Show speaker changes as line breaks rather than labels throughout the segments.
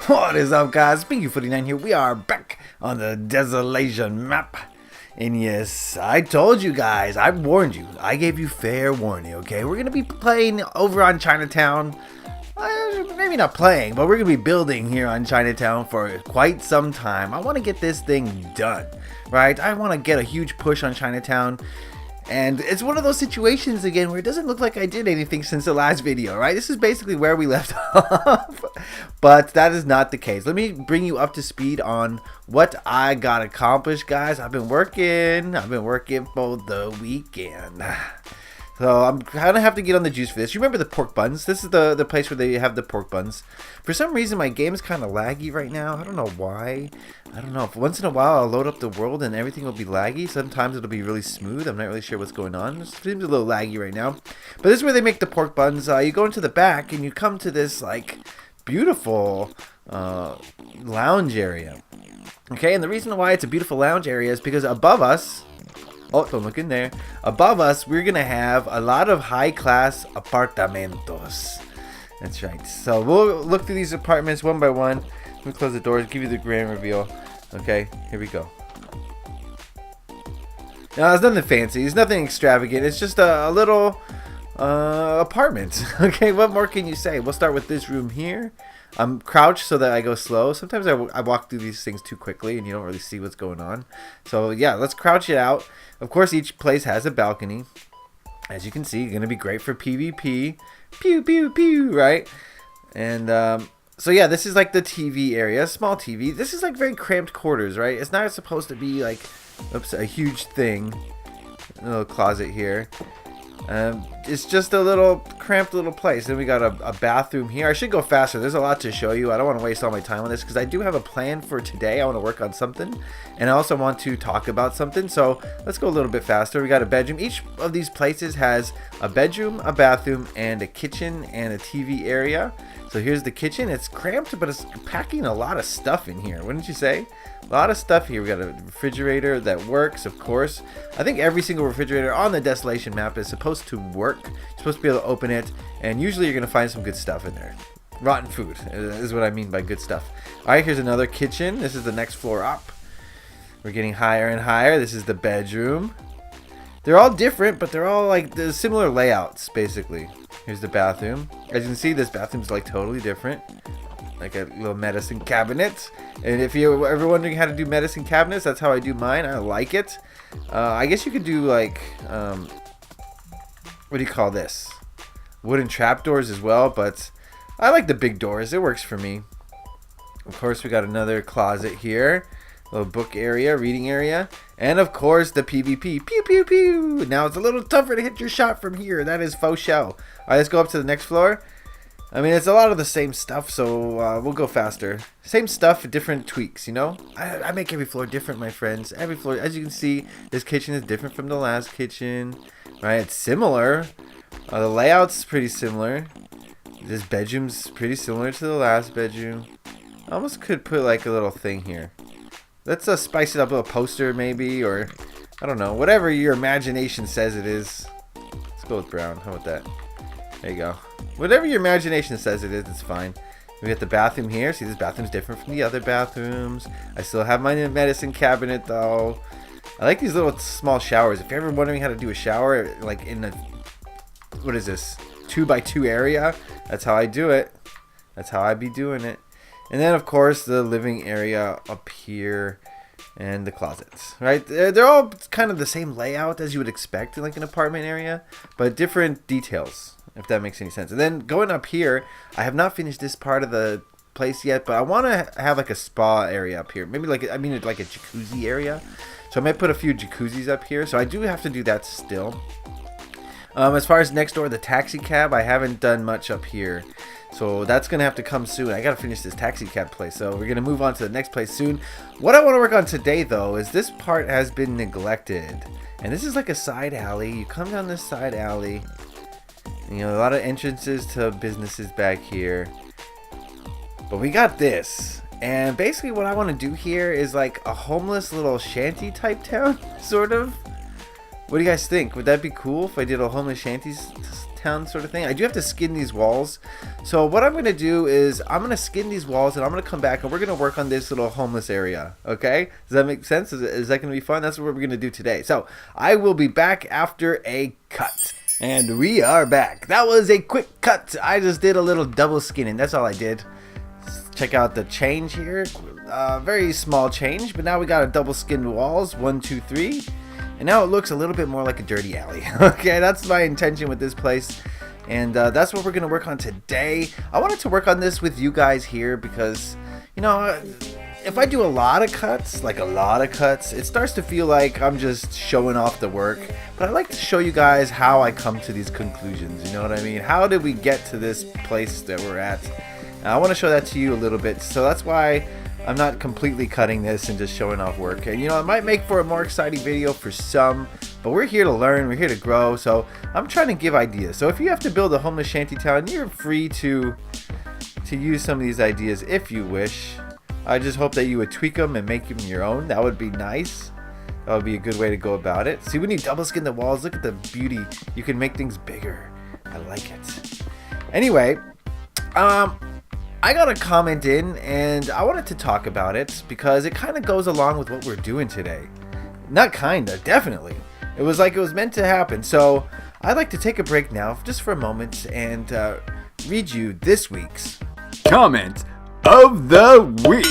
What is up, guys? Beancrew49 here. We are back on the Desolation map. And yes, I told you guys, I warned you. I gave you fair warning, okay? We're going to be playing over on Chinatown. Maybe not playing, but we're going to be building here on Chinatown for quite some time. I want to get this thing done, right? I want to get a huge push on Chinatown. And it's one of those situations again where it doesn't look like I did anything since the last video, right? This is basically where we left off. But that is not the case. Let me bring you up to speed on what I got accomplished, guys. I've been working for the weekend. So I'm gonna have to get on the juice for this. You remember the pork buns? This is the place where they have the pork buns. For some reason, my game is kind of laggy right now. I don't know why. I don't know. If once in a while I'll load up the world and everything will be laggy. Sometimes it'll be really smooth. I'm not really sure what's going on. It seems a little laggy right now. But this is where they make the pork buns. You go into the back and you come to this like beautiful lounge area. Okay, and the reason why it's a beautiful lounge area is because above us. Oh, don't look in there. Above us, we're going to have a lot of high-class apartamentos. That's right. So we'll look through these apartments one by one. Let me close the doors, give you the grand reveal. Okay, here we go. Now, it's nothing fancy. It's nothing extravagant. It's just a little apartment. Okay, what more can you say? We'll start with this room here. I'm crouched so that I go slow. Sometimes I walk through these things too quickly and you don't really see what's going on. So yeah, let's crouch it out. Of course, each place has a balcony. As you can see, going to be great for PvP. Pew, pew, pew, right? And so yeah, this is like the TV area, small TV. This is like very cramped quarters, right? It's not supposed to be like, oops, a huge thing. A little closet here. It's just a little cramped little place. Then we got a bathroom here. I should go faster. There's a lot to show you. I don't want to waste all my time on this because I do have a plan for today. I want to work on something and I also want to talk about something. So let's go a little bit faster. We got a bedroom. Each of these places has a bedroom, a bathroom, and a kitchen and a TV area. So here's the kitchen. It's cramped, but it's packing a lot of stuff in here. Wouldn't you say? A lot of stuff here. We got a refrigerator that works, of course. I think every single refrigerator on the Desolation map is supposed to work. You're supposed to be able to open it, and usually you're going to find some good stuff in there. Rotten food is what I mean by good stuff. All right, here's another kitchen. This is the next floor up. We're getting higher and higher. This is the bedroom. They're all different, but they're all like the similar layouts, basically. Here's the bathroom. As you can see, this bathroom's like totally different. Like a little medicine cabinet. And if you're ever wondering how to do medicine cabinets, that's how I do mine. I like it. I guess you could do like, what do you call this? Wooden trapdoors as well, but I like the big doors. It works for me. Of course, we got another closet here. Little book area, reading area. And of course, the PvP. Pew, pew, pew. Now it's a little tougher to hit your shot from here. That is faux show. All right, let's go up to the next floor. I mean, it's a lot of the same stuff, so we'll go faster. Same stuff, different tweaks, you know? I make every floor different, my friends. Every floor, as you can see, this kitchen is different from the last kitchen. Right? It's similar. The layout's pretty similar. This bedroom's pretty similar to the last bedroom. I almost could put like a little thing here. Let's spice it up, a little poster maybe, or I don't know. Whatever your imagination says it is. Let's go with brown. How about that? There you go. Whatever your imagination says it is, it's fine. We got the bathroom here. See, this bathroom's different from the other bathrooms. I still have my medicine cabinet, though. I like these little small showers. If you're ever wondering how to do a shower, like in a, what is this, 2x2 area, that's how I do it. That's how I be doing it. And then, of course, the living area up here and the closets, right? They're all kind of the same layout as you would expect in like an apartment area, but different details, if that makes any sense. And then going up here, I have not finished this part of the place yet, but I want to have like a spa area up here. Maybe like, like a jacuzzi area. So I might put a few jacuzzis up here. So I do have to do that still. As far as next door, the taxi cab, I haven't done much up here. So that's going to have to come soon. I got to finish this taxi cab place. So we're going to move on to the next place soon. What I want to work on today, though, is this part has been neglected. And this is like a side alley. You come down this side alley. You know, a lot of entrances to businesses back here. But we got this. And basically what I want to do here is like a homeless little shanty type town, sort of. What do you guys think? Would that be cool if I did a homeless shanties shantytown sort of thing. I do have to skin these walls. So what I'm going to do is I'm going to skin these walls, and I'm going to come back and we're going to work on this little homeless area. Okay? Does that make sense? Is that going to be fun? That's what we're going to do today. So I will be back after a cut. And we are back. That was a quick cut. I just did a little double skinning. That's all I did. Check out the change here. Very small change, but now we got a double skinned walls. 1, 2, 3. And now it looks a little bit more like a dirty alley. Okay, that's my intention with this place. And that's what we're going to work on today. I wanted to work on this with you guys here because, you know, if I do a lot of cuts, it starts to feel like I'm just showing off the work. But I like to show you guys how I come to these conclusions. You know what I mean? How did we get to this place that we're at? And I want to show that to you a little bit. So that's why I'm not completely cutting this and just showing off work. And you know, it might make for a more exciting video for some, but we're here to learn, we're here to grow. So I'm trying to give ideas. So if you have to build a homeless shanty town, you're free to use some of these ideas if you wish. I just hope that you would tweak them and make them your own. That would be nice. That would be a good way to go about it. See, when you double skin the walls, look at the beauty. You can make things bigger. I like it. Anyway, I got a comment in and I wanted to talk about it because it kind of goes along with what we're doing today. Not kinda, definitely. It was like it was meant to happen. So I'd like to take a break now just for a moment and read you this week's comment of the week.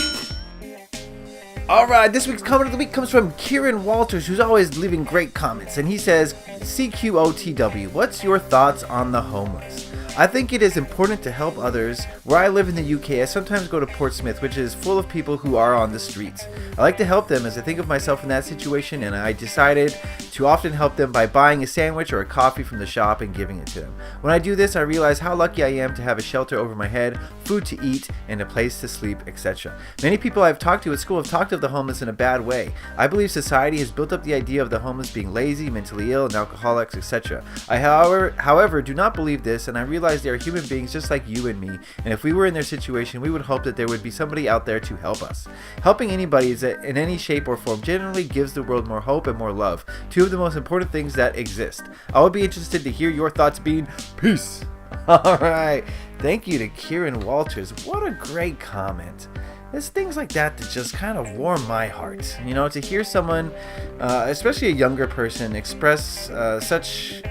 Alright, this week's comment of the week comes from Kieran Walters, who's always leaving great comments. And he says, CQOTW, what's your thoughts on the homeless? I think it is important to help others. Where I live in the UK, I sometimes go to Portsmouth, which is full of people who are on the streets. I like to help them as I think of myself in that situation, and I decided to often help them by buying a sandwich or a coffee from the shop and giving it to them. When I do this, I realize how lucky I am to have a shelter over my head, food to eat, and a place to sleep, etc. Many people I've talked to at school have talked of the homeless in a bad way. I believe society has built up the idea of the homeless being lazy, mentally ill, and alcoholics, etc. I, however, do not believe this, and I realize they are human beings just like you and me, and if we were in their situation, we would hope that there would be somebody out there to help us. Helping anybody in any shape or form generally gives the world more hope and more love, two of the most important things that exist. I would be interested to hear your thoughts, being peace. Alright, thank you to Kieran Walters. What a great comment. There's things like that that just kind of warm my heart. You know, to hear someone, especially a younger person, express such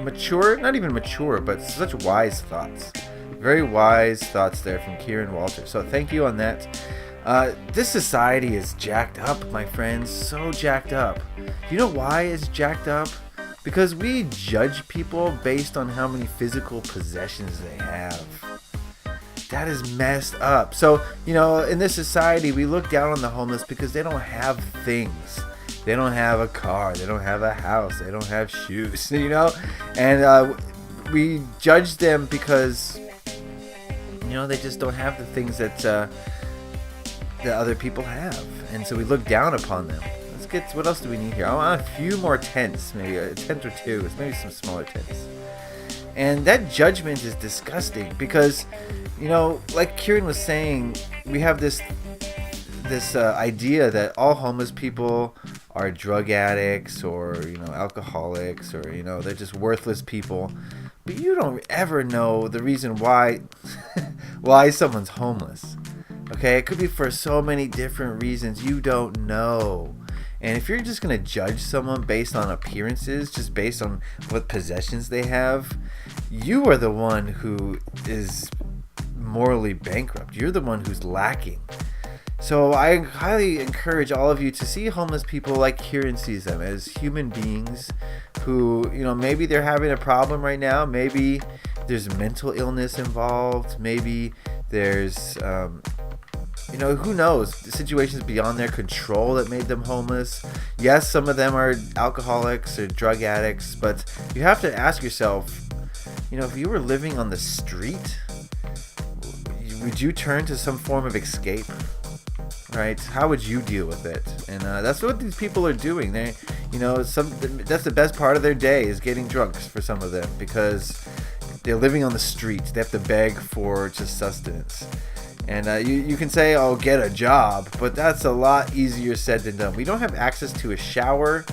mature, not even mature, but such wise thoughts. Very wise thoughts there from Kieran Walters. So thank you on that. This society is jacked up, my friends. So jacked up. You know why it's jacked up? Because we judge people based on how many physical possessions they have. That is messed up. So, you know, in this society, we look down on the homeless because they don't have things. They don't have a car. They don't have a house. They don't have shoes, you know? And we judge them because, you know, they just don't have the things that other people have. And so we look down upon them. Let's get, what else do we need here? I want a few more tents, maybe a tent or two. Maybe some smaller tents. And that judgment is disgusting because, you know, like Kieran was saying, we have this idea that all homeless people are drug addicts or, you know, alcoholics, or, you know, they're just worthless people. But you don't ever know the reason why someone's homeless. Okay, it could be for so many different reasons you don't know. And if you're just going to judge someone based on appearances, just based on what possessions they have, you are the one who is morally bankrupt. You're the one who's lacking. So I highly encourage all of you to see homeless people like Kieran sees them, as human beings who, you know, maybe they're having a problem right now. Maybe there's mental illness involved. Maybe there's, you know, who knows? The situations beyond their control that made them homeless. Yes, some of them are alcoholics or drug addicts, but you have to ask yourself, you know, if you were living on the street, would you turn to some form of escape? Right? How would you deal with it? And that's what these people are doing. They, you know, that's the best part of their day is getting drunk for some of them, because they're living on the streets. They have to beg for just sustenance. And you can say, oh, get a job, but that's a lot easier said than done. We don't have access to a shower.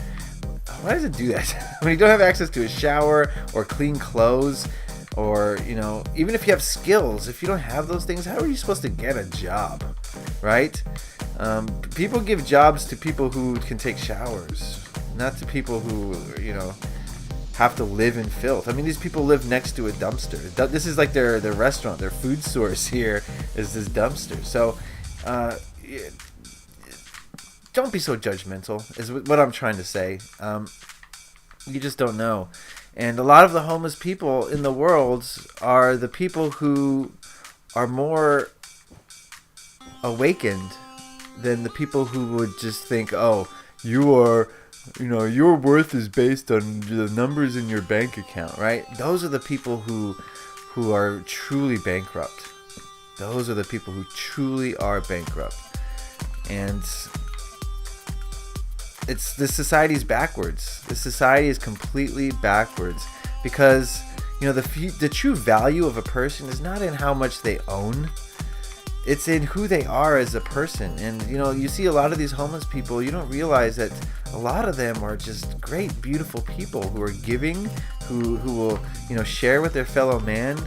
Why does it do that? When you don't have access to a shower or clean clothes, or, you know, even if you have skills, if you don't have those things, how are you supposed to get a job, right? People give jobs to people who can take showers, not to people who, you know, have to live in filth. I mean, these people live next to a dumpster. This is like their restaurant, their food source here is this dumpster. So don't be so judgmental is what I'm trying to say. You just don't know. And a lot of the homeless people in the world are the people who are more awakened than the people who would just think, oh, your worth is based on the numbers in your bank account, right? Those are the people who are truly bankrupt. Those are the people who truly are bankrupt. And this society's backwards. This society is completely backwards because, you know, the true value of a person is not in how much they own. It's in who they are as a person. And, you know, you see a lot of these homeless people, you don't realize that a lot of them are just great, beautiful people who are giving, who will, you know, share with their fellow man,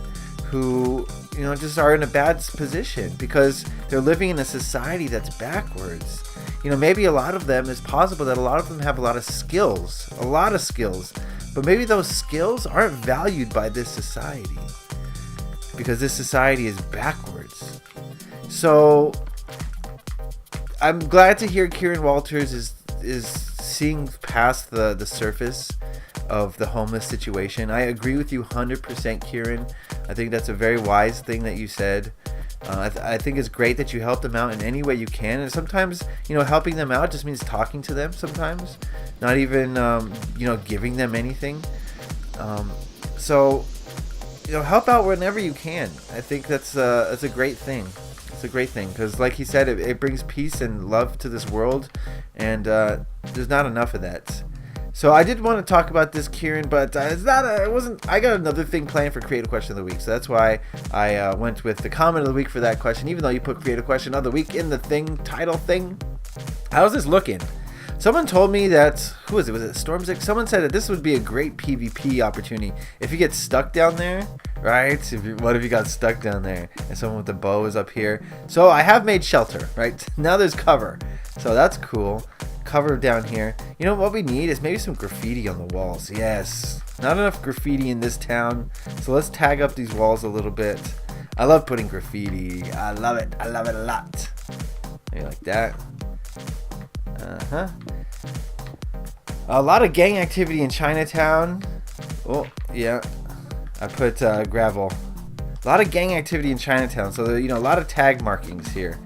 who, you know, just are in a bad position because they're living in a society that's backwards. You know, maybe a lot of them, it's possible that a lot of them have a lot of skills, but maybe those skills aren't valued by this society because this society is backwards. So I'm glad to hear Kieran Walters is seeing past the surface of the homeless situation. I agree with you 100%, Kieran. I think that's a very wise thing that you said. I think it's great that you help them out in any way you can. And sometimes, you know, helping them out just means talking to them sometimes. Not even, you know, giving them anything. So, you know, help out whenever you can. I think that's a great thing. It's a great thing because, like he said, it brings peace and love to this world. And there's not enough of that. So I did want to talk about this, Kieran, but I got another thing planned for Creative Question of the Week. So that's why I went with the comment of the week for that question, even though you put Creative Question of the Week in the title thing. How's this looking? Someone told me that, who was it? Was it Stormzik? Someone said that this would be a great PvP opportunity. If you get stuck down there, right? What if you got stuck down there and someone with the bow is up here? So I have made shelter, right? Now there's cover. So that's cool. Cover down here. You know what we need is maybe some graffiti on the walls. Yes, not enough graffiti in this town, so let's tag up these walls a little bit. I love putting graffiti. I love it a lot. Maybe like that. A lot of gang activity in Chinatown. Oh yeah, I put gravel. A lot of gang activity in Chinatown, so there, you know, a lot of tag markings here.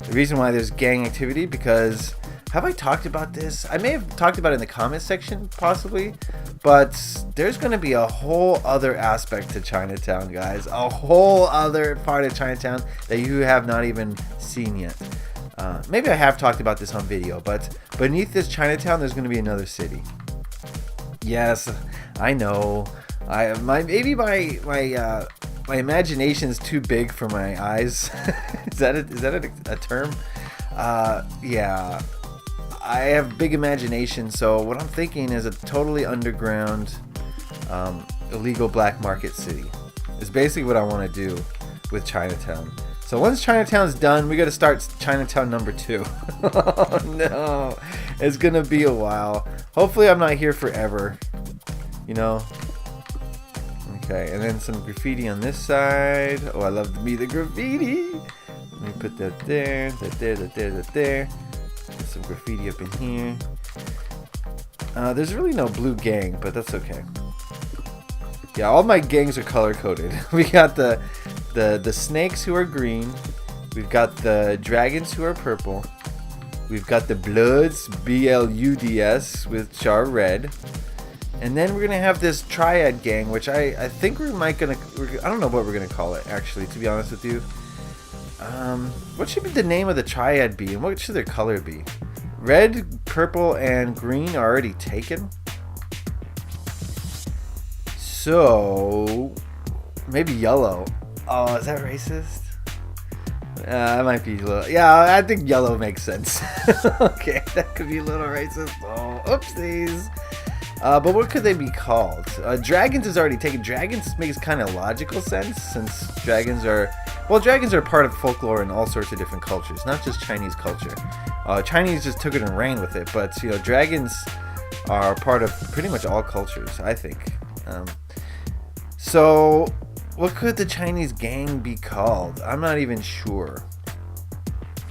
The reason why there's gang activity because, have I talked about this? I may have talked about it in the comment section, possibly. But there's going to be a whole other aspect to Chinatown, guys. A whole other part of Chinatown that you have not even seen yet. Maybe I have talked about this on video, but beneath this Chinatown, there's going to be another city. Yes, I know. My imagination is too big for my eyes. Is that a term? Yeah. I have big imagination, so what I'm thinking is a totally underground, illegal black market city. Is basically what I want to do with Chinatown. So once Chinatown's done, we got to start Chinatown number 2. Oh no, it's gonna be a while. Hopefully, I'm not here forever. You know. Okay, and then some graffiti on this side. Oh, I love to be the graffiti. Let me put that there, that there. Put some graffiti up in here. There's really no blue gang, but that's okay. Yeah, all my gangs are color coded. We got the snakes who are green. We've got the dragons who are purple. We've got the bloods, BLUDS, which are red. And then we're gonna have this triad gang, which I think I don't know what we're gonna call it actually, to be honest with you. What should be the name of the triad be, and what should their color be? Red, purple, and green are already taken. So maybe yellow. Oh, is that racist? I might be a little. Yeah, I think yellow makes sense. Okay, that could be a little racist. Oh, oopsies. But what could they be called? Dragons is already taken. Dragons makes kind of logical sense since dragons are, well, dragons are part of folklore in all sorts of different cultures, not just Chinese culture. Chinese just took it and ran with it, but you know, dragons are part of pretty much all cultures, I think. So, what could the Chinese gang be called? I'm not even sure.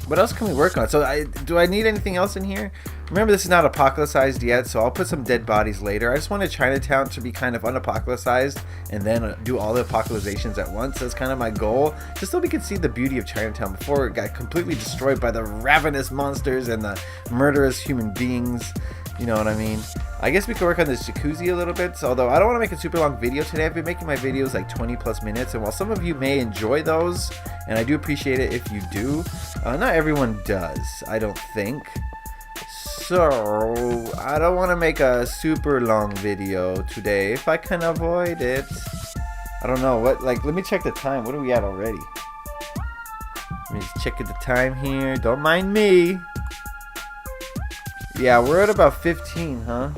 What else can we work on? So, do I need anything else in here? Remember, this is not apocalypsized yet, so I'll put some dead bodies later. I just wanted Chinatown to be kind of unapocalypsized and then do all the apocalyptizations at once. That's kind of my goal, just so we can see the beauty of Chinatown before it got completely destroyed by the ravenous monsters and the murderous human beings. You know what I mean? I guess we could work on this jacuzzi a little bit, although I don't want to make a super long video today. I've been making my videos like 20 plus minutes, and while some of you may enjoy those, and I do appreciate it if you do, not everyone does, I don't think. So, I don't want to make a super long video today if I can avoid it. I don't know, let me check the time. What are we at already? Let me just check the time here. Don't mind me. Yeah, we're at about 15, huh?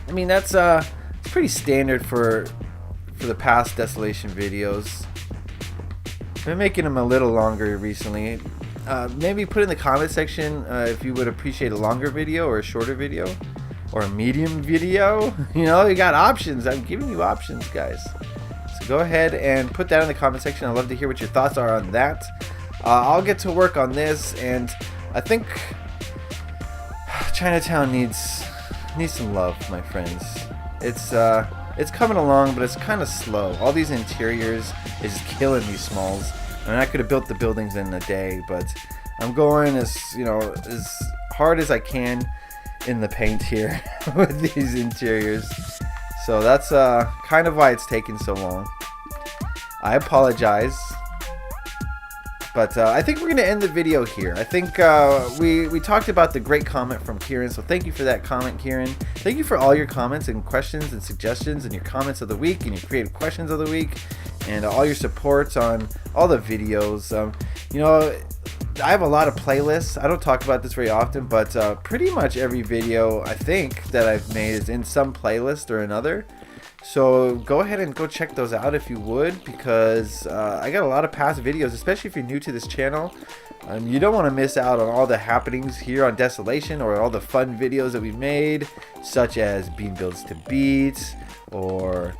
I mean, that's pretty standard for the past Desolation videos. I've been making them a little longer recently. Maybe put in the comment section if you would appreciate a longer video or a shorter video or a medium video. You know, you got options. I'm giving you options, guys. So go ahead and put that in the comment section. I'd love to hear what your thoughts are on that. I'll get to work on this, and I think Chinatown needs some love, my friends. It's coming along, but it's kind of slow. All these interiors is just killing these smalls. And I could have built the buildings in a day, but I'm going as hard as I can in the paint here with these interiors. So that's kind of why it's taking so long. I apologize. But I think we're going to end the video here. I think we talked about the great comment from Kieran, so thank you for that comment, Kieran. Thank you for all your comments and questions and suggestions and your comments of the week and your creative questions of the week and all your supports on all the videos. You know, I have a lot of playlists. I don't talk about this very often, but pretty much every video I think that I've made is in some playlist or another. So go ahead and go check those out if you would, because I got a lot of past videos, especially if you're new to this channel. You don't want to miss out on all the happenings here on Desolation or all the fun videos that we've made, such as Bean Builds to Beats, or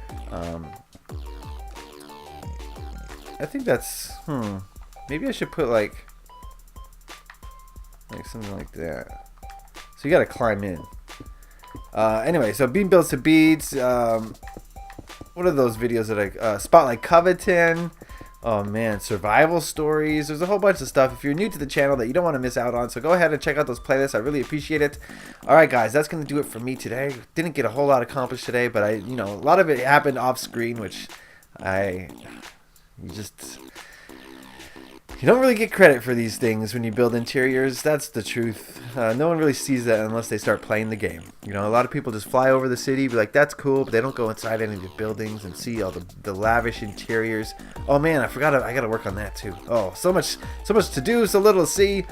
I think that's, maybe I should put like something like that. So you got to climb in. Anyway, so Bean Builds to Beats, what are those videos that I, Spotlight Coveton, oh man, survival stories. There's a whole bunch of stuff if you're new to the channel that you don't want to miss out on, so go ahead and check out those playlists. I really appreciate it. Alright guys, that's going to do it for me today. Didn't get a whole lot accomplished today, but a lot of it happened off screen, which you don't really get credit for these things when you build interiors. That's the truth. No one really sees that unless they start playing the game. You know, a lot of people just fly over the city, be like, that's cool, but they don't go inside any of the buildings and see all the lavish interiors. Oh man, I forgot, I gotta work on that too. Oh, so much to do, so little to see.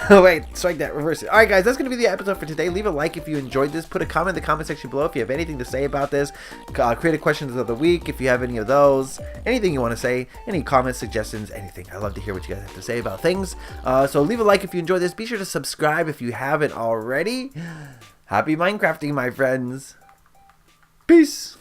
Wait, strike that, reverse it. Alright guys, that's going to be the episode for today. Leave a like if you enjoyed this. Put a comment in the comment section below if you have anything to say about this. Creative questions of the week, if you have any of those. Anything you want to say. Any comments, suggestions, anything. I love to hear what you guys have to say about things. So leave a like if you enjoyed this. Be sure to subscribe if you haven't already. Happy Minecrafting, my friends. Peace.